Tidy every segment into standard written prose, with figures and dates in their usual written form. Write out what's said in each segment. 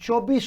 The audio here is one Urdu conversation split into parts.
24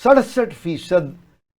67%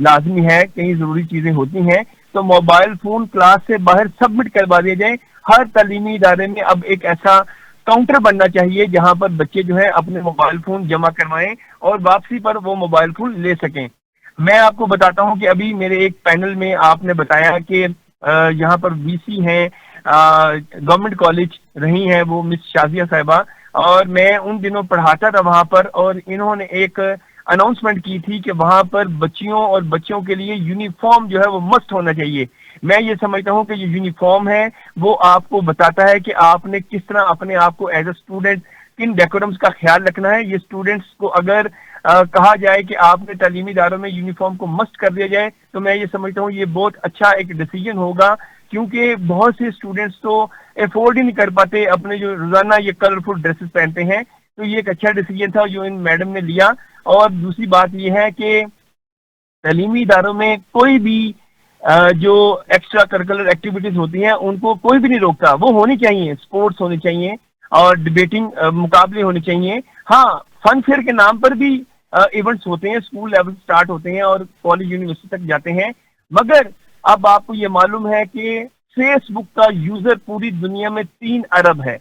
لازمی ہے, کئی ضروری چیزیں ہوتی ہیں تو موبائل فون کلاس سے باہر سبمٹ کروا دیا جائے. ہر تعلیمی ادارے میں اب ایک ایسا کاؤنٹر بننا چاہیے جہاں پر بچے جو ہے اپنے موبائل فون جمع کروائیں اور واپسی پر وہ موبائل فون لے سکیں. میں آپ کو بتاتا ہوں کہ ابھی میرے ایک پینل میں آپ نے بتایا کہ یہاں پر وی سی ہیں, گورنمنٹ کالج رہی ہیں وہ مس شازیہ صاحبہ, اور میں ان دنوں پڑھاتا تھا وہاں پر, اور انہوں نے ایک اناؤنسمنٹ کی تھی کہ وہاں پر بچیوں اور بچوں کے لیے یونیفارم جو ہے وہ مسٹ ہونا چاہیے. میں یہ سمجھتا ہوں کہ یہ یونیفارم ہے وہ آپ کو بتاتا ہے کہ آپ نے کس طرح اپنے آپ کو ایز اے اسٹوڈنٹ کن ڈیکورمس کا خیال رکھنا ہے. یہ اسٹوڈنٹس کو اگر کہا جائے کہ آپ نے تعلیمی اداروں میں یونیفارم کو مسٹ کر دیا جائے تو میں یہ سمجھتا ہوں یہ بہت اچھا ایک ڈیسیجن ہوگا, کیونکہ بہت سے اسٹوڈنٹس تو افورڈ ہی نہیں کر پاتے اپنے جو روزانہ یہ کلرفل ڈریسز پہنتے ہیں. تو یہ ایک اچھا ڈیسیجن تھا جو ان میڈم نے لیا. اور دوسری بات یہ ہے کہ تعلیمی اداروں میں کوئی بھی جو ایکسٹرا کریکولر ایکٹیویٹیز ہوتی ہیں ان کو کوئی بھی نہیں روکتا, وہ ہونی چاہیے, اسپورٹس ہونے چاہیے اور ڈبیٹنگ مقابلے ہونے چاہیے. ہاں, فن فیئر کے نام پر بھی ایونٹس ہوتے ہیں, اسکول لیول سٹارٹ ہوتے ہیں اور کالج یونیورسٹی تک جاتے ہیں, مگر اب آپ کو یہ معلوم ہے کہ فیس بک کا یوزر پوری دنیا میں 3 ارب ہے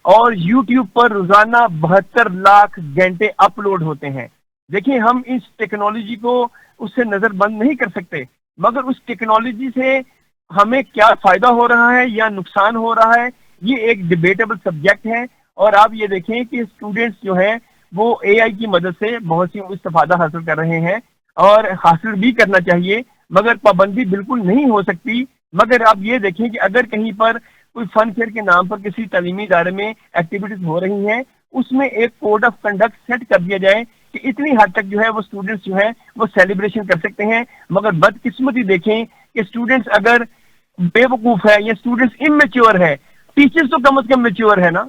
اور یوٹیوب پر روزانہ 72 لاکھ گھنٹے اپلوڈ ہوتے ہیں. دیکھیں, ہم اس ٹیکنالوجی کو اس سے نظر بند نہیں کر سکتے, مگر اس ٹیکنالوجی سے ہمیں کیا فائدہ ہو رہا ہے یا نقصان ہو رہا ہے یہ ایک ڈیبیٹیبل سبجیکٹ ہے. اور آپ یہ دیکھیں کہ اسٹوڈنٹس جو ہیں وہ اے آئی کی مدد سے بہت سی استفادہ حاصل کر رہے ہیں اور حاصل بھی کرنا چاہیے, مگر پابندی بالکل نہیں ہو سکتی. مگر آپ یہ دیکھیں کہ اگر کہیں پر کوئی فن فیئر کے نام پر کسی تعلیمی ادارے میں ایکٹیویٹیز ہو رہی ہیں, اس میں ایک کوڈ آف کنڈکٹ سیٹ کر دیا جائے کہ اتنی حد تک جو ہے وہ اسٹوڈنٹس جو ہے وہ سیلیبریشن کر سکتے ہیں. مگر بدقسمتی دیکھیں کہ اسٹوڈنٹس اگر بے وقوف ہے یا اسٹوڈنٹس اممیچور ہے, ٹیچرز تو کم از کم میچور ہے نا,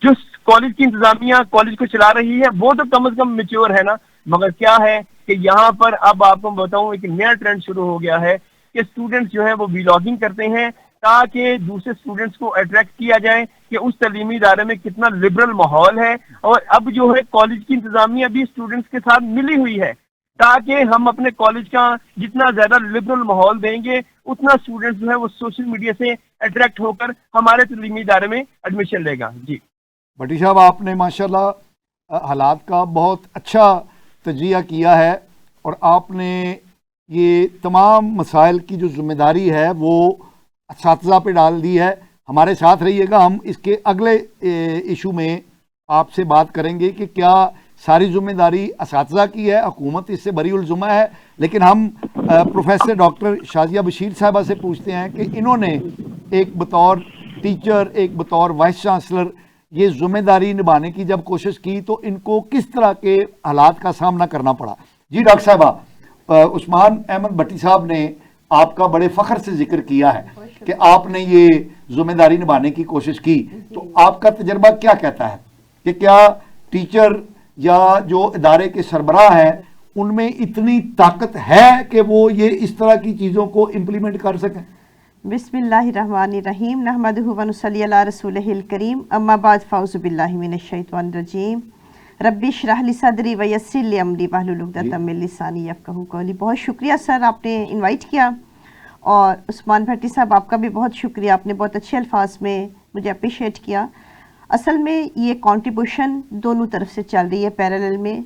جو کالج کی انتظامیہ کالج کو چلا رہی ہے وہ تو کم از کم میچور ہے نا. مگر کیا ہے کہ یہاں پر اب آپ کو بتاؤں ایک نیا ٹرینڈ شروع ہو گیا ہے کہ اسٹوڈنٹس جو ہے وہ ولاگنگ کرتے ہیں تاکہ دوسرے اسٹوڈنٹس کو اٹریکٹ کیا جائے کہ اس تعلیمی ادارے میں کتنا لبرل ماحول ہے. اور اب جو ہے کالج کی انتظامیہ بھی اسٹوڈنٹس کے ساتھ ملی ہوئی ہے تاکہ ہم اپنے کالج کا جتنا زیادہ لبرل ماحول دیں گے اتنا اسٹوڈنٹس جو ہے وہ سوشل میڈیا سے اٹریکٹ ہو کر ہمارے تعلیمی ادارے میں ایڈمیشن لے گا. جی بھٹی صاحب, آپ نے ماشاءاللہ حالات کا بہت اچھا تجزیہ کیا ہے اور آپ نے یہ تمام مسائل کی جو ذمہ داری ہے وہ اساتذہ پہ ڈال دی ہے. ہمارے ساتھ رہیے گا, ہم اس کے اگلے ایشو میں آپ سے بات کریں گے کہ کیا ساری ذمہ داری اساتذہ کی ہے, حکومت اس سے بری الذمہ ہے. لیکن ہم پروفیسر ڈاکٹر شازیہ بشیر صاحبہ سے پوچھتے ہیں کہ انہوں نے ایک بطور ٹیچر, ایک بطور وائس چانسلر یہ ذمہ داری نبھانے کی جب کوشش کی تو ان کو کس طرح کے حالات کا سامنا کرنا پڑا. جی ڈاکٹر صاحبہ, عثمان احمد بھٹی صاحب نے آپ کا بڑے فخر سے ذکر کیا ہے کہ آپ نے یہ ذمہ داری نبھانے کی کوشش کی, تو آپ کا تجربہ کیا کہتا ہے کہ کیا ٹیچر یا جو ادارے کے سربراہ ہیں ان میں اتنی طاقت ہے کہ وہ یہ اس طرح کی چیزوں کو امپلیمنٹ کر سکیں؟ بسم اللہ الرحمن الرحیم, نحمدہ و نصلی علی رسولہ الکریم, اما بعد فاعوذ باللہ من الشیطان الرجیم, ربی اشرح لی صدری ویسر لی امری واحلل عقدۃ من لسانی یفقہوا قولی. بہت شکریہ سر, آپ نے انوائٹ کیا, اور عثمان بھٹی صاحب آپ کا بھی بہت شکریہ, آپ نے بہت اچھے الفاظ میں مجھے اپریشیٹ کیا. اصل میں یہ کنٹریبیوشن دونوں طرف سے چل رہی ہے پیرالل میں,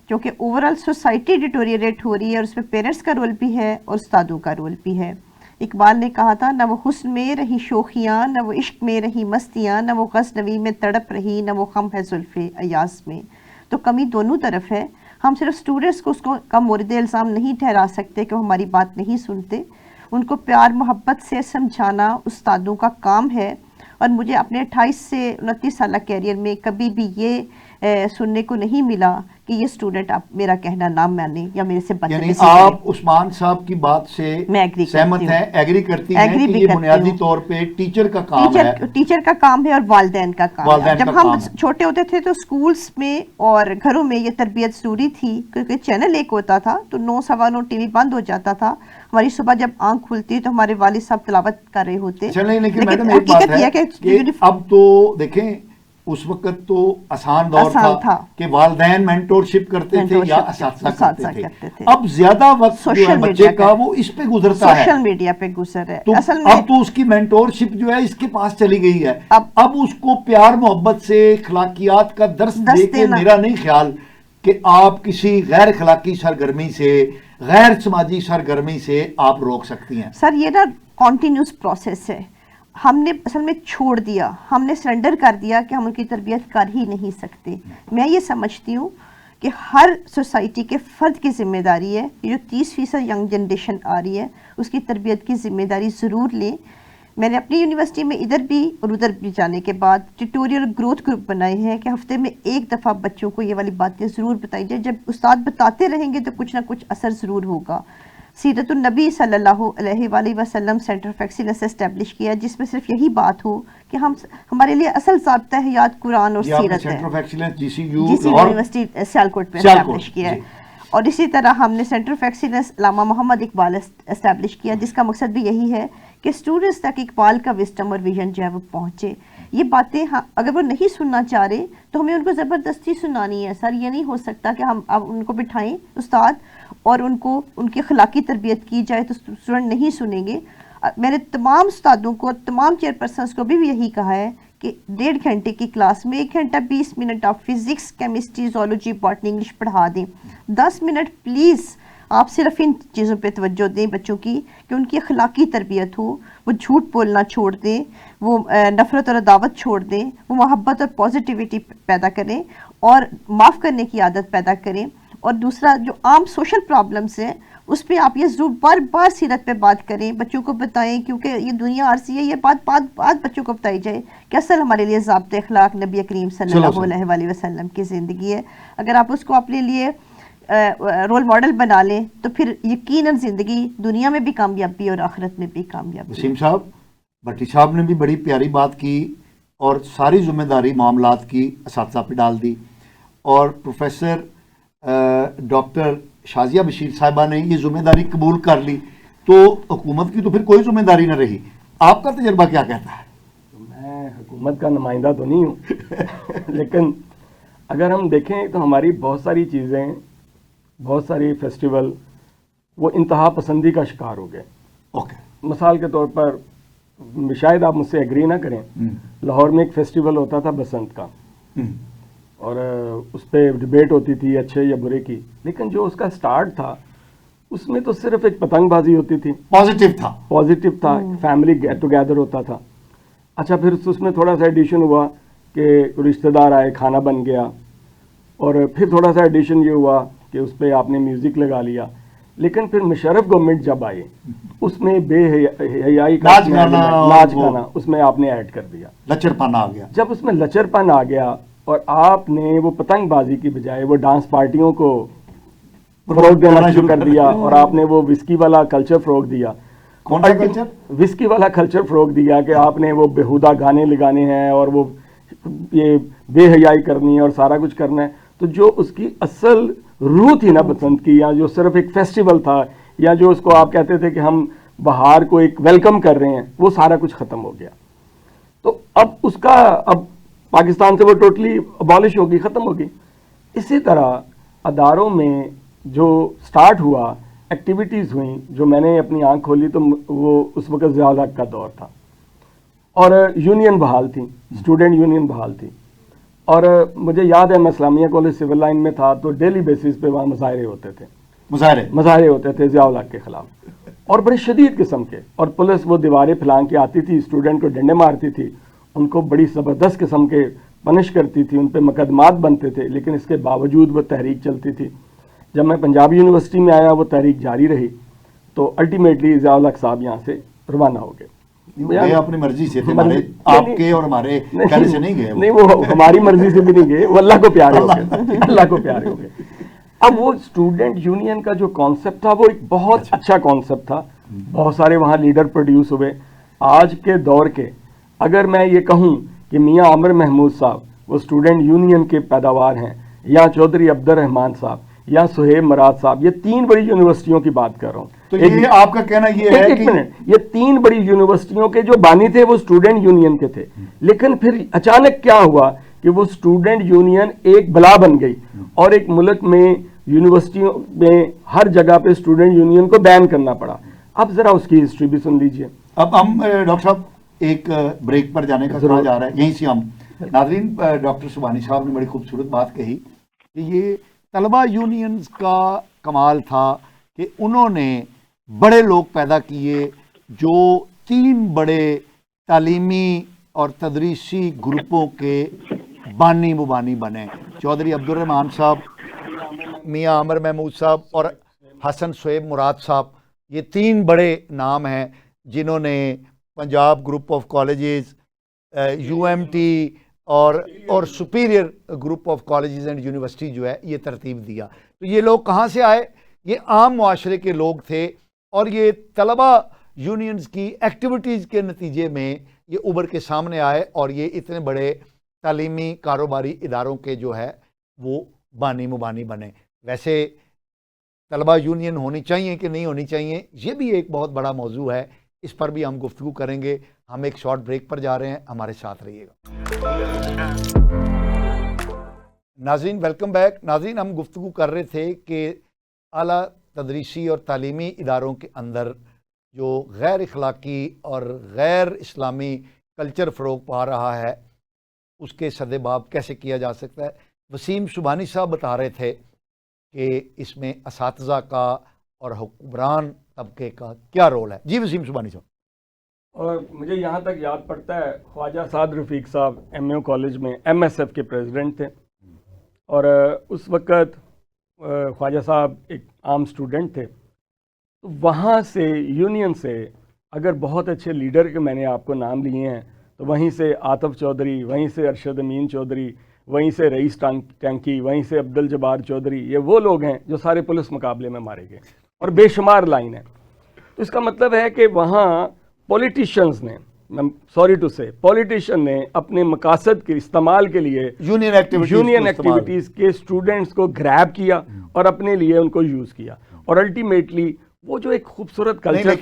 کیونکہ اوورال سوسائٹی ڈیٹوریٹ ہو رہی ہے اور اس میں پیرنٹس کا رول بھی ہے اور استادوں کا رول بھی ہے. اقبال نے کہا تھا, نہ وہ حسن میں رہی شوخیاں, نہ وہ عشق میں رہی مستیاں, نہ وہ غزنوی میں تڑپ رہی, نہ وہ خم ہے زلف ایاز میں. تو کمی دونوں طرف ہے. ہم صرف اسٹوڈنٹس کو اس کو کا مورد الزام نہیں ٹھہرا سکتے کہ وہ ہماری بات نہیں سنتے, ان کو پیار محبت سے سمجھانا استادوں کا کام ہے. اور مجھے اپنے 28 سے 29 سالہ کیریئر میں کبھی بھی یہ سننے کو نہیں ملا کہ یہ اسٹوڈنٹ آپ میرا کہنا نہ مانے یا میرے سے یعنی آپ عثمان صاحب کی بات سے سہمت ہیں, ایگری کرتی ہیں کہ یہ بنیادی طور پہ ٹیچر کا کام ہے, ٹیچر کا کام ہے اور والدین کا کام ہے. جب ہم چھوٹے ہوتے تھے تو اسکولس میں اور گھروں میں یہ تربیت ضروری تھی, کیونکہ چینل ایک ہوتا تھا تو 9 سوا 9 ٹی وی بند ہو جاتا تھا. ہماری صبح جب آنکھ کھلتی تو ہمارے والد صاحب تلاوت کر رہے ہوتے. لیکن میڈم ایک بات ہے کہ اب تو دیکھیں اس وقت تو آسان دور تھا کہ والدین مینٹورشپ کرتے تھے یا اساتذہ کرتے تھے. اب زیادہ وقت جو ہے بچے کا وہ اس پہ گزرتا ہے, سوشل میڈیا پہ گزر ہے. اب تو اس کی مینٹورشپ جو ہے اس کے پاس چلی گئی ہے. اب اس کو پیار محبت سے اخلاقیات کا درس دے کے میرا نہیں خیال کہ آپ کسی غیر اخلاقی سرگرمی سے, غیر سماجی سرگرمی سے آپ روک سکتی ہیں. سر یہ نا کنٹینیوس پروسیس ہے. ہم نے اصل میں چھوڑ دیا, ہم نے سرنڈر کر دیا کہ ہم ان کی تربیت کر ہی نہیں سکتے. میں یہ سمجھتی ہوں کہ ہر سوسائٹی کے فرد کی ذمہ داری ہے, جو 30% ینگ جنریشن آ رہی ہے اس کی تربیت کی ذمہ داری ضرور لیں. میں نے اپنی یونیورسٹی میں ادھر بھی اور ادھر بھی جانے کے بعد ٹیوٹوریل گروتھ گروپ بنائے ہیں کہ ہفتے میں ایک دفعہ بچوں کو یہ والی باتیں ضرور بتائی جائے. جب استاد بتاتے رہیں گے تو کچھ نہ کچھ اثر ضرور ہوگا. سیرت النبی صلی اللہ علیہ وآلہ وسلم سینٹر آف ایکسیلنس اسٹیبلش کیا جس میں صرف یہی بات ہو کہ ہمارے لیے اصل ضابطہ حیات قرآن اور سیرت ہے. Centre of excellence G C university Sialkot میں اسٹیبلش کیا ہے. اور اسی طرح ہم نے centre of excellence Allama Muhammad Iqbal establish کیا جس کا مقصد بھی یہی ہے کہ اسٹوڈنٹس تک اقبال کا وزڈم اور ویژن جو ہے وہ پہنچے. یہ باتیں اگر وہ نہیں سننا چاہ رہے تو ہمیں ان کو زبردستی سنانی ہے. سر یہ نہیں ہو سکتا کہ ہم اب ان کو بٹھائیں استاد اور ان کو ان کی اخلاقی تربیت کی جائے تو اسٹوڈنٹ نہیں سنیں گے. میں نے تمام استادوں کو, تمام چیئر پرسنس کو بھی یہی کہا ہے کہ 1.5 گھنٹے کی کلاس میں 1 گھنٹہ 20 منٹ آپ physics, chemistry, zoology, botany, English پڑھا دیں. 10 منٹ پلیز آپ صرف ان چیزوں پہ توجہ دیں بچوں کی کہ ان کی اخلاقی تربیت ہو, وہ جھوٹ بولنا چھوڑ دیں, وہ نفرت اور عداوت چھوڑ دیں, وہ محبت اور پازیٹیوٹی پیدا کریں اور معاف کرنے کی عادت پیدا کریں. اور دوسرا جو عام سوشل پرابلمس ہیں اس پہ آپ یہ ضرور بار بار سیرت پہ بات کریں, بچوں کو بتائیں کیونکہ یہ دنیا عارضی ہے. یہ بات بچوں کو بتائی جائے کہ اصل ہمارے لیے ضابطۂ اخلاق نبی کریم صلی اللہ علیہ وآلہ وسلم کی زندگی ہے. اگر آپ اس کو اپنے لیے رول ماڈل بنا لیں تو پھر یقیناً زندگی دنیا میں بھی کامیابی اور آخرت میں بھی کامیابی. وسیم صاحب, بھٹی صاحب نے بھی بڑی پیاری بات کی اور ساری ذمہ داری معاملات کی اساتذہ پہ ڈال دی, اور پروفیسر ڈاکٹر شازیہ بشیر صاحبہ نے یہ ذمہ داری قبول کر لی تو حکومت کی تو پھر کوئی ذمہ داری نہ رہی. آپ کا تجربہ کیا کہتا ہے؟ میں حکومت کا نمائندہ تو نہیں ہوں لیکن اگر ہم دیکھیں تو ہماری بہت ساری چیزیں, بہت ساری فیسٹیول وہ انتہا پسندی کا شکار ہو گئے. مثال کے طور پر شاید آپ مجھ سے ایگری نہ کریں, لاہور میں ایک فیسٹیول ہوتا تھا بسنت کا, اور اس پہ ڈیبیٹ ہوتی تھی اچھے یا برے کی, لیکن جو اس کا سٹارٹ تھا اس میں تو صرف ایک پتنگ بازی ہوتی تھی, پازیٹیو تھا, فیملی گیٹ ٹوگیدر ہوتا تھا. اچھا پھر اس میں تھوڑا سا ایڈیشن ہوا کہ رشتہ دار آئے, کھانا بن گیا, اور پھر تھوڑا سا ایڈیشن یہ ہوا کہ اس پہ آپ نے میوزک لگا لیا. لیکن پھر مشرف گورنمنٹ جب آئے اس میں بے حیائی کا ناچ گانا اس میں آپ نے ایڈ کر دیا, لچر پن آ گیا. جب اس میں لچر پن آ گیا اور آپ نے وہ پتنگ بازی کی بجائے وہ ڈانس پارٹیوں کو فروغ دینا شروع کر دیا, اور آپ نے وہ وسکی والا کلچر فروغ دیا. کون سا کلچر؟ وسکی والا کلچر فروغ دیا کہ آپ نے وہ بےہودہ گانے لگانے ہیں اور وہ یہ بے حیائی کرنی ہے اور سارا کچھ کرنا ہے. تو جو اس کی اصل روح تھی نا بسنت کی, یا جو صرف ایک فیسٹیول تھا, یا جو اس کو آپ کہتے تھے کہ ہم بہار کو ایک ویلکم کر رہے ہیں, وہ سارا کچھ ختم ہو گیا. تو اب اس کا اب پاکستان سے وہ ٹوٹلی ابالش ہوگی, ختم ہوگی. اسی طرح اداروں میں جو سٹارٹ ہوا, ایکٹیویٹیز ہوئیں, جو میں نے اپنی آنکھ کھولی تو وہ اس وقت ضیاء الحق کا دور تھا, اور یونین بحال تھی, اسٹوڈنٹ یونین بحال تھی. اور مجھے یاد ہے میں اسلامیہ کالج سول لائن میں تھا تو ڈیلی بیسس پہ وہاں مظاہرے ہوتے تھے, مظاہرے ہوتے تھے ضیاء الحق کے خلاف, اور بڑے شدید قسم کے. اور پولیس وہ دیواریں پھلانگ کے آتی تھی, اسٹوڈنٹ کو ڈنڈے مارتی تھی, ان کو بڑی زبردست قسم کے پنش کرتی تھی, ان پہ مقدمات بنتے تھے. لیکن اس کے باوجود وہ تحریک چلتی تھی. جب میں پنجاب یونیورسٹی میں آیا وہ تحریک جاری رہی, تو الٹیمیٹلی ضیاء الحق صاحب یہاں سے روانہ ہو گئے. اپنی مرضی سے تھے, آپ کے اور ہمارے کہنے سے نہیں گئے. نہیں, وہ ہماری مرضی سے بھی نہیں گئے, وہ اللہ کو پیارے ہو گئے, اللہ کو پیارے ہو گئے. اب وہ اسٹوڈنٹ یونین کا جو کانسیپٹ تھا وہ ایک بہت اچھا کانسیپٹ تھا. بہت سارے وہاں لیڈر پروڈیوس ہوئے. آج کے دور کے اگر میں یہ کہوں کہ میاں عامر محمود صاحب وہ اسٹوڈنٹ یونین کے پیداوار ہیں, یا چودھری عبد الرحمان صاحب, یا سہیب مراد صاحب, یہ 3 بڑی یونیورسٹیوں کی بات کر رہا ہوں. تو یہ آپ کا کہنا یہ ہے کہ یہ 3 بڑی یونیورسٹیوں کے جو بانی تھے وہ اسٹوڈنٹ یونین کے تھے. لیکن پھر اچانک کیا ہوا کہ وہ اسٹوڈنٹ یونین ایک بلا بن گئی اور ایک ملک میں یونیورسٹیوں میں ہر جگہ پہ اسٹوڈنٹ یونین کو بین کرنا پڑا. اب ذرا اس کی ہسٹری بھی سن لیجئے. اب ہم ڈاکٹر صاحب ایک بریک پر جانے کا کہا جا رہا ہے, یہیں سے ہم ناظرین, ڈاکٹر سبحانی صاحب نے بڑی خوبصورت بات کہی کہ یہ طلبہ یونینز کا کمال تھا کہ انہوں نے بڑے لوگ پیدا کیے جو 3 بڑے تعلیمی اور تدریسی گروپوں کے بانی مبانی بنے. چودھری عبدالرحمان صاحب, میاں عامر محمود صاحب اور حسن شعیب مراد صاحب, یہ 3 بڑے نام ہیں جنہوں نے Punjab group of colleges, UMT اور superior group of colleges and university جو ہے یہ ترتیب دیا. تو یہ لوگ کہاں سے آئے؟ یہ عام معاشرے کے لوگ تھے اور یہ طلبہ یونینز کی ایکٹیویٹیز کے نتیجے میں یہ ابھر کے سامنے آئے اور یہ اتنے بڑے تعلیمی کاروباری اداروں کے جو ہے وہ بانی مبانی بنے. ویسے طلبہ یونین ہونی چاہیے کہ نہیں ہونی چاہیے, یہ بھی ایک بہت بڑا موضوع ہے, اس پر بھی ہم گفتگو کریں گے. ہم ایک شارٹ بریک پر جا رہے ہیں, ہمارے ساتھ رہیے گا. ناظرین ویلکم بیک. ناظرین ہم گفتگو کر رہے تھے کہ اعلیٰ تدریسی اور تعلیمی اداروں کے اندر جو غیر اخلاقی اور غیر اسلامی کلچر فروغ پا رہا ہے اس کے سدباب کیسے کیا جا سکتا ہے. وسیم سبحانی صاحب بتا رہے تھے کہ اس میں اساتذہ کا اور حکمران طبقے کا کیا رول ہے. جی وسیم سبحانی صاحب. اور مجھے یہاں تک یاد پڑتا ہے خواجہ سعد رفیق صاحب MAU کالج میں MSF کے پریزیڈنٹ تھے, اور اس وقت خواجہ صاحب ایک عام اسٹوڈنٹ تھے. تو وہاں سے یونین سے اگر بہت اچھے لیڈر کے میں نے آپ کو نام لیے ہیں تو وہیں سے آتف چودھری, وہیں سے ارشد امین چودھری, وہیں سے رئیس ٹینکی, وہیں سے عبدالجبار چودھری, یہ وہ لوگ ہیں جو سارے پولیس مقابلے میں مارے گئے, اور بے شمار لائن ہے. تو اس کا مطلب ہے کہ وہاں پولیٹیشینز نے, سوری ٹو سے, پولیٹیشین نے اپنے مقاصد کے استعمال کے لیے یونین ایکٹیویٹیز کے اسٹوڈنٹس کو گریب کیا اور اپنے لیے ان کو یوز کیا, اور الٹیمیٹلی وہ جو ایک خوبصورت کلچر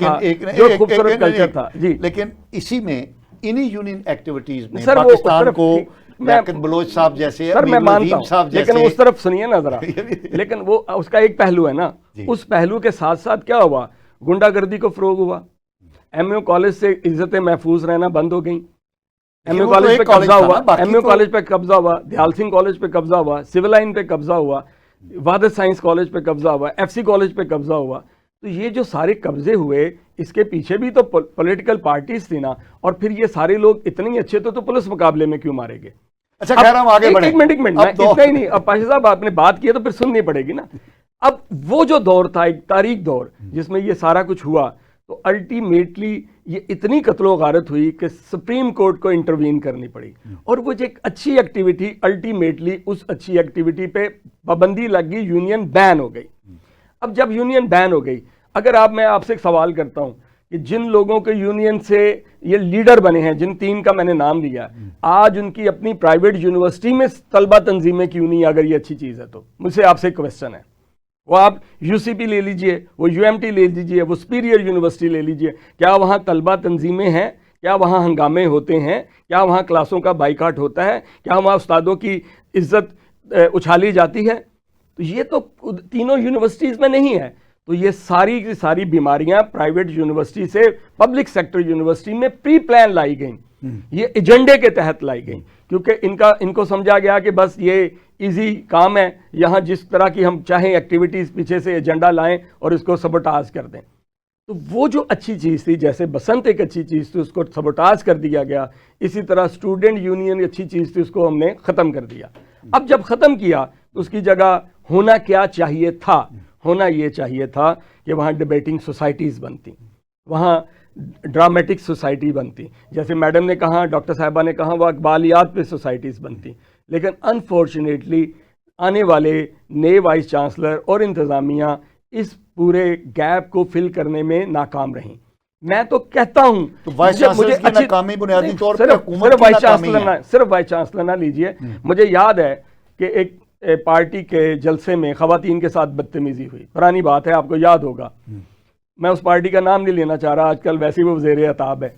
تھا, جی, لیکن اسی میں انہی یونین ایکٹیویٹیز میں پاکستان کو بلوچ صاحب جیسے, سر میں مانتا ہوں, لیکن اس طرف سنیے نا ذرا, لیکن وہ اس کا ایک پہلو ہے نا, اس پہلو کے ساتھ ساتھ کیا ہوا, گنڈا گردی کو فروغ ہوا. MAU کالج سے عزتیں محفوظ رہنا بند ہو گئیں. MAU کالج پہ قبضہ ہوا, MAU کالج پہ قبضہ ہوا, دیال سنگھ کالج پہ قبضہ ہوا, سول لائن پہ قبضہ ہوا, وحدت سائنس کالج پہ قبضہ ہوا, FC کالج پہ قبضہ ہوا. تو یہ جو سارے قبضے ہوئے اس کے پیچھے بھی تو پولیٹیکل پارٹیز تھی نا, اور پھر یہ سارے لوگ اتنے اچھے تو پولیس مقابلے میں کیوں مارے گئے؟ اچھا خیر ہم آگے بڑھیں. ایک منٹ اتنا ہی نہیں, اب پاشا صاحب آپ نے بات کی ہے تو پھر سننی پڑے گی نا. اب وہ جو دور تھا, ایک تاریخ دور جس میں یہ سارا کچھ ہوا, تو الٹیمیٹلی یہ اتنی قتل و غارت ہوئی کہ سپریم کورٹ کو انٹروین کرنی پڑی, اور وہ جو ایک اچھی ایکٹیویٹی, الٹیمیٹلی اس اچھی ایکٹیویٹی پہ پابندی لگ گئی, یونین بین ہو گئی. اب جب یونین بین ہو گئی, اگر میں آپ سے ایک سوال کرتا ہوں کہ جن لوگوں کے یونین سے یہ لیڈر بنے ہیں, جن 3 کا میں نے نام لیا, آج ان کی اپنی پرائیویٹ یونیورسٹی میں طلبہ تنظیمیں کیوں نہیں؟ اگر یہ اچھی چیز ہے تو مجھ سے آپ سے ایک کویسچن ہے. وہ آپ UCP لے لیجئے, وہ UMT لے لیجئے, وہ سپیریئر یونیورسٹی لے لیجئے, کیا وہاں طلبہ تنظیمیں ہیں؟ کیا وہاں ہنگامے ہوتے ہیں؟ کیا وہاں کلاسوں کا بائیکاٹ ہوتا ہے؟ کیا وہاں استادوں کی عزت اچھالی جاتی ہے؟ تو یہ تو تینوں یونیورسٹیز میں نہیں ہے. تو یہ ساری کی ساری بیماریاں پرائیویٹ یونیورسٹی سے پبلک سیکٹر یونیورسٹی میں پری پلان لائی گئیں, یہ ایجنڈے کے تحت لائی گئیں, کیونکہ ان کو سمجھا گیا کہ بس یہ ایزی کام ہے, یہاں جس طرح کی ہم چاہیں ایکٹیویٹیز پیچھے سے ایجنڈا لائیں اور اس کو سبوٹاج کر دیں. تو وہ جو اچھی چیز تھی, جیسے بسنت ایک اچھی چیز تھی, اس کو سبوٹاج کر دیا گیا, اسی طرح اسٹوڈنٹ یونین اچھی چیز تھی, اس کو ہم نے ختم کر دیا. اب جب ختم کیا تو اس کی جگہ ہونا کیا چاہیے تھا؟ ہونا یہ چاہیے تھا کہ وہاں ڈیبیٹنگ سوسائٹیز بنتی, وہاں ڈرامیٹک سوسائٹی بنتی, جیسے میڈم نے کہا, ڈاکٹر صاحبہ نے کہا, وہ اقبالیات پہ سوسائٹیز بنتی. لیکن انفارچونیٹلی آنے والے نئے وائس چانسلر اور انتظامیہ اس پورے گیپ کو فل کرنے میں ناکام رہیں. میں تو کہتا ہوں صرف وائس چانسلر نہ لیجئے. مجھے یاد ہے کہ ایک پارٹی کے جلسے میں خواتین کے ساتھ بدتمیزی ہوئی, پرانی بات ہے, آپ کو یاد ہوگا. میں اس پارٹی کا نام نہیں لینا چاہ رہا, آج کل ویسے وہ وزیر عطاب ہے.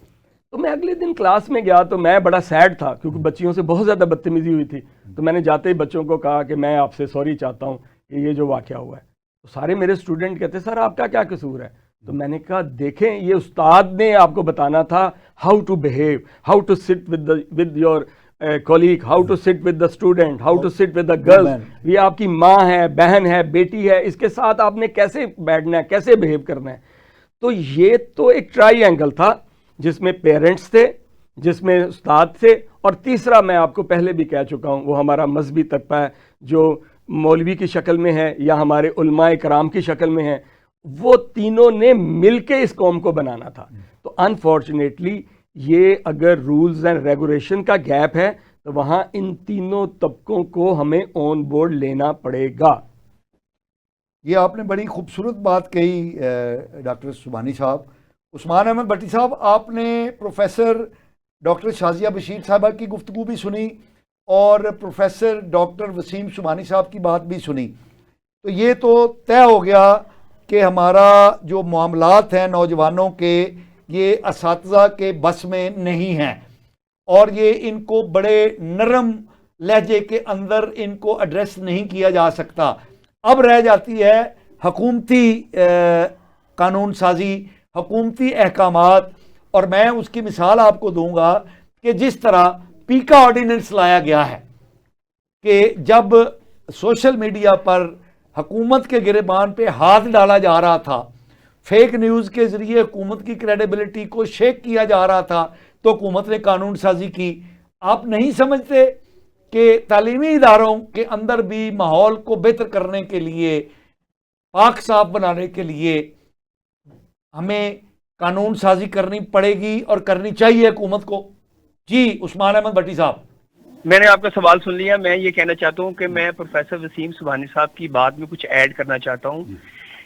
تو میں اگلے دن کلاس میں گیا تو میں بڑا سیڈ تھا کیونکہ بچیوں سے بہت زیادہ بدتمیزی ہوئی تھی. تو میں نے جاتے ہی بچوں کو کہا کہ میں آپ سے سوری چاہتا ہوں کہ یہ جو واقعہ ہوا ہے. تو سارے میرے اسٹوڈنٹ کہتے سر آپ کا کیا قصور ہے؟ تو میں نے کہا دیکھیں یہ استاد نے آپ کو بتانا تھا how to behave, how to sit with your colleague, how to sit with the student, how to sit with the girls. یہ آپ کی ماں ہے, بہن ہے, بیٹی ہے, اس کے ساتھ آپ نے کیسے بیٹھنا ہے, کیسے بہیو کرنا ہے. تو یہ تو ایک ٹرائی اینگل تھا جس میں پیرنٹس تھے, جس میں استاد تھے, اور تیسرا میں آپ کو پہلے بھی کہہ چکا ہوں وہ ہمارا مذہبی طبقہ ہے جو مولوی کی شکل میں ہے یا ہمارے علماء کرام کی شکل میں ہے. وہ تینوں نے مل کے اس قوم کو بنانا تھا. تو انفارچونیٹلی یہ اگر رولز اینڈ ریگولیشن کا گیپ ہے تو وہاں ان تینوں طبقوں کو ہمیں آن بورڈ لینا پڑے گا. یہ آپ نے بڑی خوبصورت بات کہی ڈاکٹر سبحانی صاحب. عثمان احمد بھٹی صاحب, آپ نے پروفیسر ڈاکٹر شازیہ بشیر صاحبہ کی گفتگو بھی سنی اور پروفیسر ڈاکٹر وسیم سبحانی صاحب کی بات بھی سنی. تو یہ تو طے ہو گیا کہ ہمارا جو معاملات ہیں نوجوانوں کے یہ اساتذہ کے بس میں نہیں ہیں اور یہ ان کو بڑے نرم لہجے کے اندر ان کو ایڈریس نہیں کیا جا سکتا. اب رہ جاتی ہے حکومتی قانون سازی, حکومتی احکامات. اور میں اس کی مثال آپ کو دوں گا کہ جس طرح پیکا آرڈیننس لایا گیا ہے کہ جب سوشل میڈیا پر حکومت کے گریبان پہ ہاتھ ڈالا جا رہا تھا, فیک نیوز کے ذریعے حکومت کی کریڈیبلٹی کو شیک کیا جا رہا تھا, تو حکومت نے قانون سازی کی. آپ نہیں سمجھتے کہ تعلیمی اداروں کے اندر بھی ماحول کو بہتر کرنے کے لیے, پاک صاف بنانے کے لیے ہمیں قانون سازی کرنی پڑے گی اور کرنی چاہیے حکومت کو؟ جی عثمان احمد بھٹی صاحب. میں نے آپ کا سوال سن لیا. میں یہ کہنا چاہتا ہوں کہ میں پروفیسر وسیم سبحانی صاحب کی بات میں کچھ ایڈ کرنا چاہتا ہوں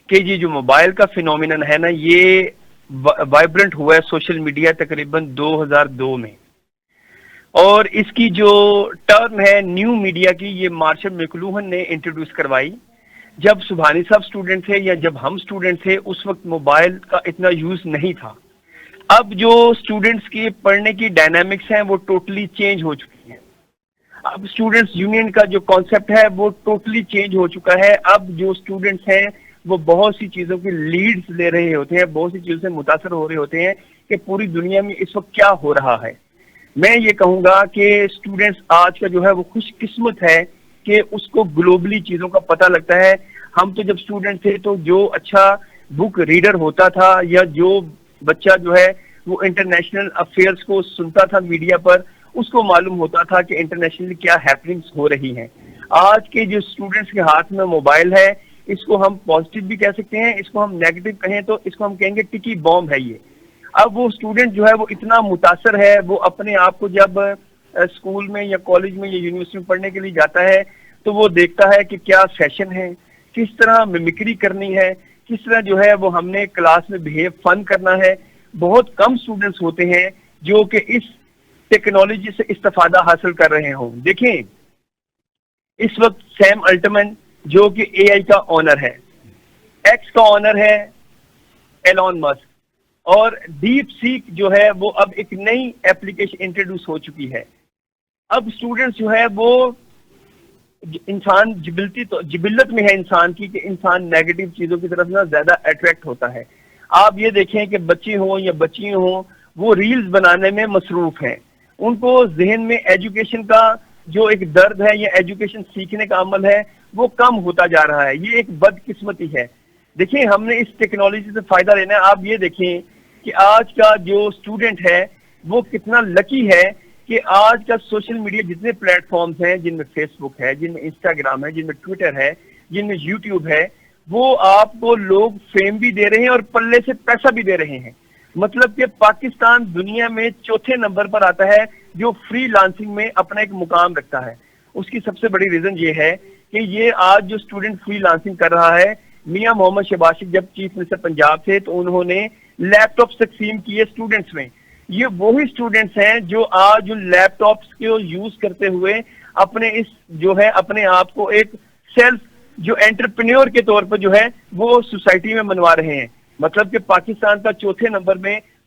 کہ یہ جو موبائل کا فینومینن ہے نا, یہ وائبرنٹ ہوا ہے سوشل میڈیا تقریباً 2002 میں, اور اس کی جو ٹرم ہے نیو میڈیا کی, یہ مارشل میکلوہن نے انٹروڈیوس کروائی. جب سبحانی صاحب اسٹوڈنٹ تھے یا جب ہم اسٹوڈنٹ تھے اس وقت موبائل کا اتنا یوز نہیں تھا. اب جو اسٹوڈنٹس کی پڑھنے کی ڈائنامکس ہیں وہ ٹوٹلی چینج ہو چکی ہیں. اب اسٹوڈنٹس یونین کا جو کانسیپٹ ہے وہ ٹوٹلی چینج ہو چکا ہے. اب جو اسٹوڈنٹس ہیں وہ بہت سی چیزوں کی لیڈز لے رہے ہوتے ہیں, بہت سی چیزوں سے متاثر ہو رہے ہوتے ہیں کہ پوری دنیا میں اس وقت کیا ہو رہا ہے. میں یہ کہوں گا کہ اسٹوڈنٹس آج کا جو ہے وہ خوش قسمت ہے کہ اس کو گلوبلی چیزوں کا پتہ لگتا ہے. ہم تو جب اسٹوڈنٹ تھے تو جو اچھا بک ریڈر ہوتا تھا یا جو بچہ جو ہے وہ انٹرنیشنل افیئرس کو سنتا تھا میڈیا پر, اس کو معلوم ہوتا تھا کہ انٹرنیشنلی کیا ہیپننگز ہو رہی ہیں. آج کے جو اسٹوڈنٹس کے ہاتھ میں موبائل ہے, اس کو ہم پازیٹیو بھی کہہ سکتے ہیں, اس کو ہم نیگیٹو کہیں تو اس کو ہم کہیں گے ٹکی بومب ہے یہ. اب وہ اسٹوڈنٹ جو ہے وہ اتنا متاثر ہے, وہ اپنے آپ کو جب اسکول میں یا کالج میں یا یونیورسٹی میں پڑھنے کے لیے جاتا ہے تو وہ دیکھتا ہے کہ کیا سیشن ہے, کس طرح میمکری کرنی ہے, کس طرح جو ہے وہ ہم نے کلاس میں بہیو فن کرنا ہے. بہت کم اسٹوڈنٹس ہوتے ہیں جو کہ اس ٹیکنالوجی سے استفادہ حاصل کر رہے ہوں. دیکھیں اس وقت سیم الٹمن جو کہ اے آئی کا آنر ہے, ایکس کا آنر ہے ایلون مسک, اور ڈیپ سیک جو ہے وہ اب ایک نئی ایپلیکیشن انٹروڈیوس ہو چکی ہے. اب اسٹوڈنٹس جو ہے وہ انسان جبلت میں ہے انسان کی کہ انسان نیگیٹو چیزوں کی طرف نہ زیادہ اٹریکٹ ہوتا ہے. آپ یہ دیکھیں کہ بچے ہوں یا بچی ہوں وہ ریلز بنانے میں مصروف ہیں, ان کو ذہن میں ایجوکیشن کا جو ایک درد ہے یا ایجوکیشن سیکھنے کا عمل ہے وہ کم ہوتا جا رہا ہے. یہ ایک بدقسمتی ہے. دیکھیں ہم نے اس ٹیکنالوجی سے فائدہ لینا ہے. آپ یہ دیکھیں کہ آج کا جو اسٹوڈنٹ ہے وہ کتنا لکی ہے کہ آج کا سوشل میڈیا جتنے پلیٹ فارمز ہیں, جن میں فیس بک ہے, جن میں انسٹاگرام ہے, جن میں ٹویٹر ہے, جن میں یوٹیوب ہے, وہ آپ کو لوگ فیم بھی دے رہے ہیں اور پلے سے پیسہ بھی دے رہے ہیں. مطلب کہ پاکستان دنیا میں چوتھے نمبر پر آتا ہے جو فری لانسنگ میں اپنا ایک مقام رکھتا ہے. اس کی سب سے بڑی ریزن یہ ہے کہ یہ آج جو اسٹوڈنٹ فری لانسنگ کر رہا ہے, میاں محمد شہباز شریف جب چیف منسٹر پنجاب تھے تو انہوں نے لیپ ٹاپ تقسیم کیے اسٹوڈنٹس میں. یہ وہی اسٹوڈنٹس ہیں جو آج ان لیپ ٹاپس کو یوز کرتے ہوئے اپنے اس جو ہے اپنے آپ کو ایک سیلف جو انٹرپرینیور کے طور پر جو ہے وہ سوسائٹی میں منوا رہے ہیں. مطلب کہ پاکستان کا چوتھے نمبر میں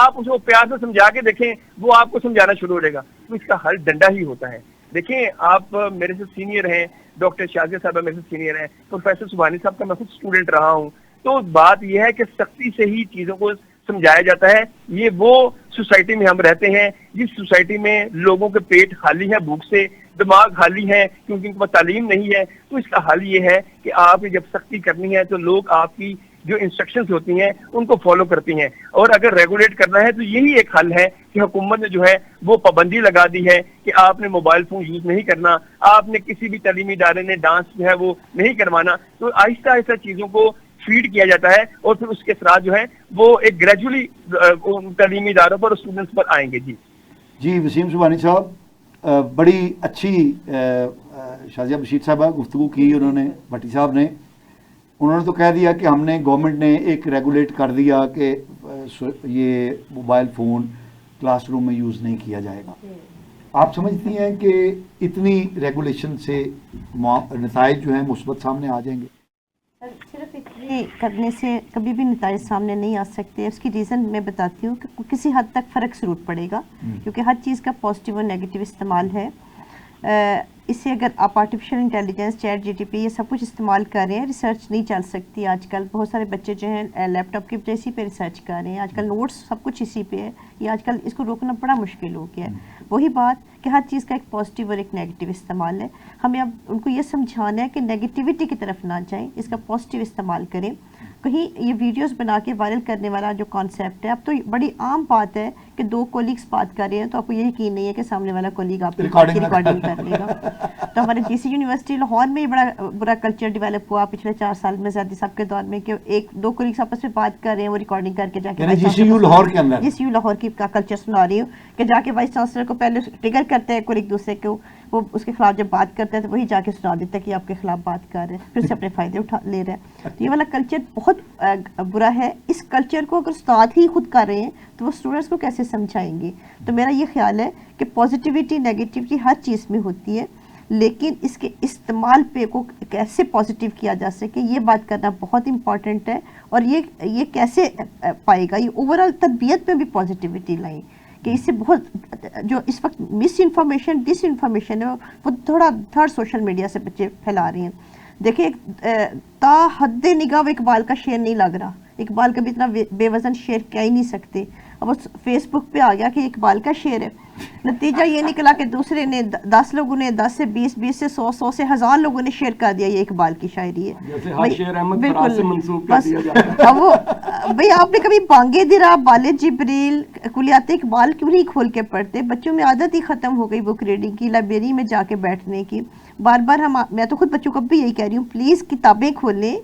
آپ اس کو پیار سے سمجھا کے دیکھیں, وہ آپ کو سمجھانا شروع ہو جائے گا. تو اس کا حل ڈنڈا ہی ہوتا ہے. دیکھیں آپ میرے سے سینئر ہیں, ڈاکٹر شازیہ صاحبہ میرے سے سینئر ہیں, پروفیسر سبحانی صاحب کا میں خود اسٹوڈنٹ رہا ہوں. تو بات یہ ہے کہ سختی سے ہی چیزوں کو سمجھایا جاتا ہے. یہ وہ سوسائٹی میں ہم رہتے ہیں جس سوسائٹی میں لوگوں کے پیٹ خالی ہے بھوک سے, دماغ خالی ہے کیونکہ ان کے پاس تعلیم نہیں ہے. تو اس کا حل یہ ہے کہ آپ نے جب سختی کرنی ہے تو لوگ آپ کی جو انسٹرکشنز ہوتی ہیں ان کو فالو کرتی ہیں, اور اگر ریگولیٹ کرنا ہے تو یہی ایک حل ہے کہ حکومت نے جو ہے وہ پابندی لگا دی ہے کہ آپ نے موبائل فون یوز نہیں کرنا, آپ نے کسی بھی تعلیمی ادارے نے ڈانس جو ہے وہ نہیں کروانا. تو آہستہ آہستہ چیزوں کو فیڈ کیا جاتا ہے اور پھر اس کے اثرات جو ہیں وہ ایک گریجولی تعلیمی اداروں پر اور اسٹوڈنٹس پر آئیں گے. جی وسیم سبحانی صاحب, بڑی اچھی شازیہ بشیر صاحبہ گفتگو کی انہوں نے, بھٹی صاحب نے. انہوں نے تو کہہ دیا کہ ہم نے گورنمنٹ نے ایک ریگولیٹ کر دیا کہ یہ موبائل فون کلاس روم میں یوز نہیں کیا جائے گا. آپ سمجھتی ہیں کہ اتنی ریگولیشن سے نتائج جو ہیں مثبت سامنے آ جائیں گے؟ صرف اتنے کرنے سے کبھی بھی نتائج سامنے نہیں آ سکتے. اس کی ریزن میں بتاتی ہوں کہ کسی حد تک فرق ضرور پڑے گا, کیونکہ ہر چیز کا پازیٹیو اور نیگیٹو استعمال ہے. اس سے اگر آپ artificial intelligence, chat G P T, یہ سب کچھ استعمال کر رہے ہیں, ریسرچ نہیں چل سکتی. آج کل بہت سارے بچے جو ہیں لیپ ٹاپ کی وجہ اسی پہ ریسرچ کر رہے ہیں. آج کل نوٹس سب کچھ اسی پہ ہے. یہ آج کل اس کو روکنا بڑا مشکل ہو گیا ہے. وہی بات کہ ہر چیز کا ایک پازیٹیو اور ایک نیگیٹو استعمال ہے. ہمیں اب ان کو یہ سمجھانا ہے کہ نیگیٹیوٹی کی طرف نہ جائیں, اس کا پازیٹیو استعمال کریں. کہیں یہ ویڈیوز بنا کے وائرل کرنے والا جو کانسیپٹ ہے, اب تو بڑی عام بات ہے کہ دو کولیگس بات کر رہے ہیں تو آپ کو یہ یقین نہیں ہے کہ سامنے والا کولیگ آپ کی ریکارڈنگ کر لے گا. تو ہمارے جی سی یونیورسٹی لاہور میں بڑا برا کلچر ڈیولپ ہوا پچھلے 4 سال میں زیادہ صاحب کے دور میں, کہ ایک دو کولیگس آپس میں بات کر رہے ہیں, وہ ریکارڈنگ کر کے جا کے جی سی یو لاہور کے اندر, جی سی یو لاہور کی کا کلچر سنا رہی ہوں کہ جا کے وائس چانسلر کو پہلے ٹریگر کرتے ہیں کولیگ دوسرے کو, وہ اس کے خلاف جب بات کرتے ہیں تو وہی جا کے سنا دیتا ہے کہ آپ کے خلاف بات کر رہے ہیں, پھر سے اپنے فائدے اٹھا لے رہے ہیں. تو یہ والا کلچر بہت برا ہے. اس کلچر کو اگر استاد ہی خود کر رہے ہیں تو وہ اسٹوڈنٹس کو کیسے سمجھائیں گے؟ تو میرا یہ خیال ہے کہ پازیٹیوٹی نیگیٹیوٹی ہر چیز میں ہوتی ہے, لیکن اس کے استعمال پہ کو کیسے پازیٹیو کیا جا سکے یہ بات کرنا بہت امپورٹنٹ ہے. اور یہ کیسے پائے گا؟ یہ اوور آل تربیت میں بھی پازیٹیوٹی لائیں کہ اس سے بہت جو اس وقت مس انفارمیشن ڈس انفارمیشن ہے وہ تھوڑا تھرڈ سوشل میڈیا سے بچے پھیلا رہے ہیں. دیکھیں تا حد نگاہ اقبال کا شعر نہیں لگ رہا. اقبال کبھی اتنا بے وزن شعر کہہ ہی نہیں سکتے, اب وہ فیس بک پہ آ گیا کہ اقبال کا شعر ہے. نتیجہ یہ نکلا کہ دوسرے نے 10 لوگوں نے 10 سے 20 20 سے 100 100 سے 1000 لوگوں نے شیئر کر دیا یہ اقبال کی شاعری ہے. بالکل بس اب وہ بھائی آپ نے کبھی بانگے درا بالے جبریل کلیات اقبال کیوں نہیں کھول کے پڑھتے؟ بچوں میں عادت ہی ختم ہو گئی بک ریڈنگ کی, لائبریری میں جا کے بیٹھنے کی. بار بار میں تو خود بچوں کو بھی یہی کہہ رہی ہوں, پلیز کتابیں کھولیں.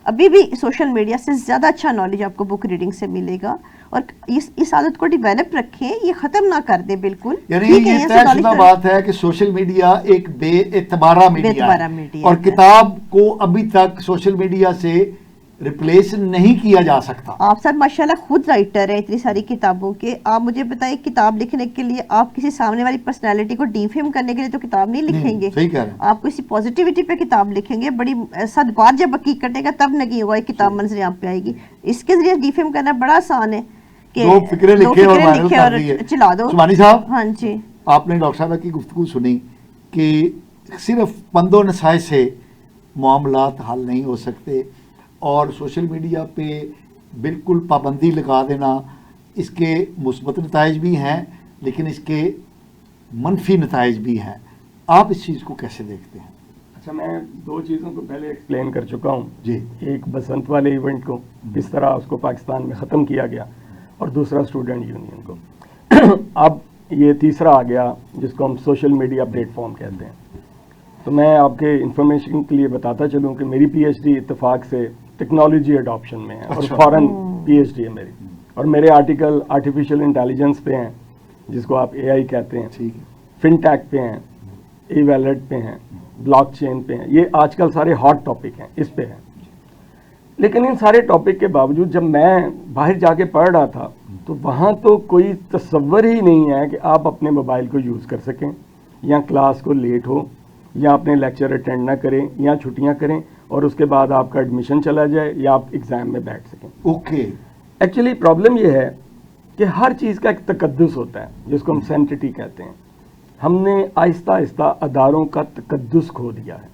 ابھی بھی سوشل میڈیا سے زیادہ اچھا نالج آپ کو بک ریڈنگ سے ملے گا, اور اس عادت کو ڈیولپ رکھیں, یہ ختم نہ کر دیں بالکل. یعنی یہ طے شدہ بات ہے کہ سوشل میڈیا ایک بے اعتبارہ میڈیا ہے, اور کتاب کو ابھی تک سوشل میڈیا سے ریپلیس نہیں کیا جا سکتا. آپ سر ماشاءاللہ خود رائٹر ہیں اتنی ساری کتابوں کے, آپ مجھے بتائیں کتاب لکھنے کے لیے آپ کسی سامنے والی پرسنالٹی کو ڈیفیم کرنے کے لیے تو کتاب نہیں لکھیں گے. آپ کسی پازیٹیوٹی پہ کتاب لکھیں گے, بڑی 7 بار جب حقیقت کٹے گا تب نگی ہوگا ایک کتاب منظر عام پہ آئے گی. اس کے ذریعے ڈیفیم کرنا بڑا آسان ہے کہ دو فکریں لکھیں اور چلا دو. سبحانی صاحب, ہاں جی, آپ نے ڈاکٹر صاحبہ کی گفتگو سنی کہ صرف پند و نصائح سے معاملات حل نہیں ہو سکتے, اور سوشل میڈیا پہ بالکل پابندی لگا دینا, اس کے مثبت نتائج بھی ہیں لیکن اس کے منفی نتائج بھی ہیں. آپ اس چیز کو کیسے دیکھتے ہیں؟ اچھا, میں 2 چیزوں کو پہلے ایکسپلین کر چکا ہوں جی. ایک بسنت والے ایونٹ کو کس طرح اس کو پاکستان میں ختم کیا گیا, اور دوسرا اسٹوڈنٹ یونین کو. اب یہ تیسرا آ گیا جس کو ہم سوشل میڈیا پلیٹ فارم کہتے ہیں. تو میں آپ کے انفارمیشن کے لیے بتاتا چلوں کہ میری پی ایچ ڈی اتفاق سے ٹیکنالوجی اڈاپشن میں ہے, اور فورن پی ایچ ڈی ہے میری, اور میرے آرٹیکل آرٹیفیشیل انٹیلیجنس پہ ہیں جس کو آپ اے آئی کہتے ہیں, فن ٹیک پہ ہیں, ای ویلٹ پہ ہیں, بلاک چین پہ ہیں. یہ آج کل سارے ہاٹ ٹاپک ہیں, اس پہ ہیں. لیکن ان سارے ٹاپک کے باوجود جب میں باہر جا کے پڑھ رہا تھا تو وہاں تو کوئی تصور ہی نہیں ہے کہ آپ اپنے موبائل کو یوز کر سکیں, یا کلاس کو لیٹ ہو, یا اپنے لیکچر اٹینڈ نہ کریں, یا چھٹیاں کریں, اور اس کے بعد آپ کا ایڈمیشن چلا جائے, یا آپ ایگزام میں بیٹھ سکیں. اوکے. ایکچولی پرابلم یہ ہے کہ ہر چیز کا ایک تقدس ہوتا ہے جس کو ہم سینٹٹی کہتے ہیں. ہم نے آہستہ آہستہ اداروں کا تقدس کھو دیا ہے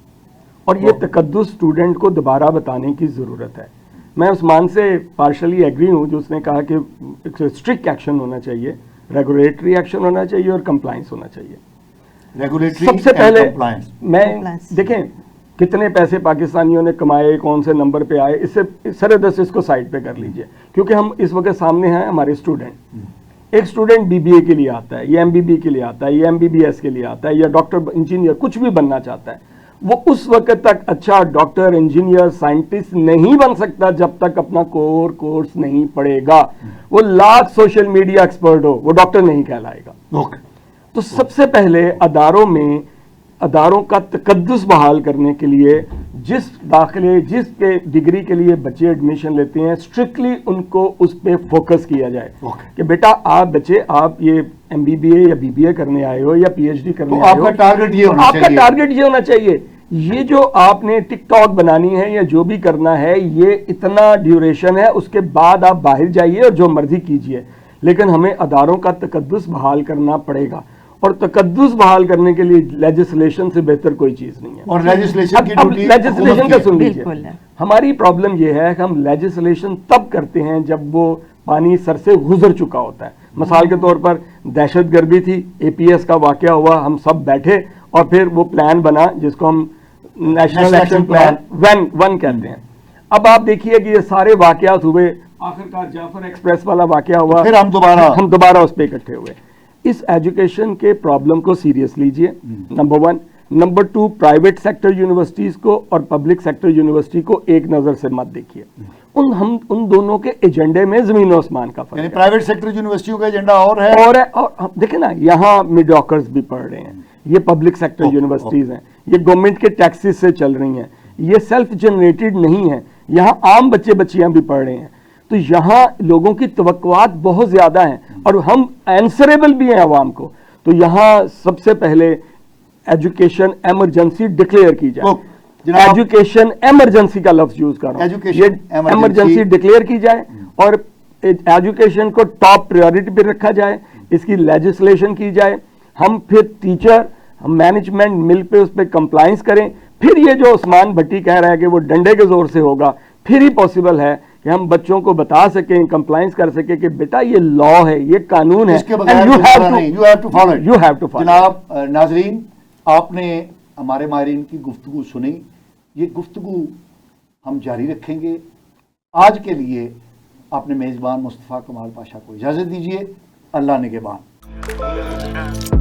اور یہ تقدس اسٹوڈنٹ کو دوبارہ بتانے کی ضرورت ہے. میں عثمان سے پارشلی ایگری ہوں جو اس نے کہا کہ اسٹرکٹ ایکشن ہونا چاہیے, ریگولیٹری ایکشن ہونا چاہیے اور کمپلائنس ہونا چاہیے. ریگولیٹری سب سے پہلے میں Compliance. دیکھیں کتنے پیسے پاکستانیوں نے کمائے, کون سے نمبر پہ آئے, اس سے سرحد اس کو سائڈ پہ کر لیجئے, کیونکہ ہم اس وقت سامنے ہیں ہمارے اسٹوڈنٹ. ایک اسٹوڈنٹ بی بی اے کے لیے آتا ہے, یا ایم بی بی کے لیے آتا ہے, یا ایم بی بی ایس کے لیے آتا ہے, یا ڈاکٹر انجینئر کچھ بھی بننا چاہتا ہے. وہ اس وقت تک اچھا ڈاکٹر, انجینئر, سائنٹسٹ نہیں بن سکتا جب تک اپنا کورس نہیں پڑھے گا. وہ لاکھ سوشل میڈیا ایکسپرٹ ہو, وہ ڈاکٹر نہیں کہلائے گا. تو سب سے پہلے اداروں کا تقدس بحال کرنے کے لیے جس کے ڈگری کے لیے بچے ایڈمیشن لیتے ہیں اسٹرکٹلی ان کو اس پہ فوکس کیا جائے کہ بیٹا آپ یہ ایم بی بی اے یا بی بی اے کرنے آئے ہو یا پی ایچ ڈی کرنے آئے ہو, آپ کا ٹارگٹ یہ ہونا چاہیے. یہ جو آپ نے ٹک ٹاک بنانی ہے یا جو بھی کرنا ہے یہ اتنا ڈیوریشن ہے, اس کے بعد آپ باہر جائیے اور جو مرضی کیجئے, لیکن ہمیں اداروں کا تقدس بحال کرنا پڑے گا. اور تقدس بحال کرنے کے لیے لیجسلیشن سے بہتر کوئی چیز نہیں ہے. اور لیجسلیشن کا سن لیجیے, ہماری پرابلم یہ ہے کہ ہم لیجسلیشن تب کرتے ہیں جب وہ پانی سر سے گزر چکا ہوتا ہے. مثال کے طور پر دہشت گردی تھی, اے پی ایس کا واقعہ ہوا, ہم سب بیٹھے اور پھر وہ پلان بنا جس کو ہم نیشنل ایکشن پلان 1 کہتے ہیں. اب آپ دیکھیے کہ یہ سارے واقعات ہوئے, آخرکار جعفر ایکسپریس والا واقعہ ہوا, پھر ہم دوبارہ اس پہ اکٹھے ہوئے. اس ایجوکیشن کے پرابلم کو سیریس لیجئے, number 1. Number 2, private sector universities کو اور پبلک سیکٹر یونیورسٹی کو ایک نظر سے مت دیکھیے. ان دونوں کے ایجنڈے میں زمین و آسمان کا فرق ہے. پرائیویٹ سیکٹر یونیورسٹیوں کا ایجنڈا اور ہے, اور دیکھیں نا یہاں میڈیوکرز بھی پڑھ رہے ہیں, یہ پبلک سیکٹر یونیورسٹیز ہیں, یہ گورنمنٹ کے ٹیکسز سے چل رہی ہیں, یہ سیلف جنریٹڈ نہیں ہیں, یہاں عام بچیاں بھی پڑھ رہے ہیں. تو یہاں لوگوں کی توقعات بہت زیادہ ہیں اور ہم آنسریبل بھی ہیں عوام کو. تو یہاں سب سے پہلے ایجوکیشن ایمرجنسی ڈکلیئر کی جائے. ایجوکیشن ایمرجنسی کا لفظ یوز کر رہا ہوں, یہ ایمرجنسی ڈکلیئر کی جائے اور ایجوکیشن کو ٹاپ پریورٹی پہ رکھا جائے, اس کی لیجسلیشن کی جائے. ہم پھر ٹیچر, ہم مینجمنٹ مل پہ اس پہ کمپلائنس کریں. پھر یہ جو عثمان بھٹی کہہ رہا ہے کہ وہ ڈنڈے کے زور سے ہوگا, پھر ہی پاسبل ہے کہ ہم بچوں کو بتا سکیں, کمپلائنس کر سکیں کہ بیٹا یہ لا ہے, یہ قانون ہے, جناب ناظرین آپ نے ہمارے ماہرین کی گفتگو سنی, یہ گفتگو ہم جاری رکھیں گے. آج کے لیے اپنے میزبان مصطفیٰ کمال پاشا کو اجازت دیجیے. اللہ نگہبان.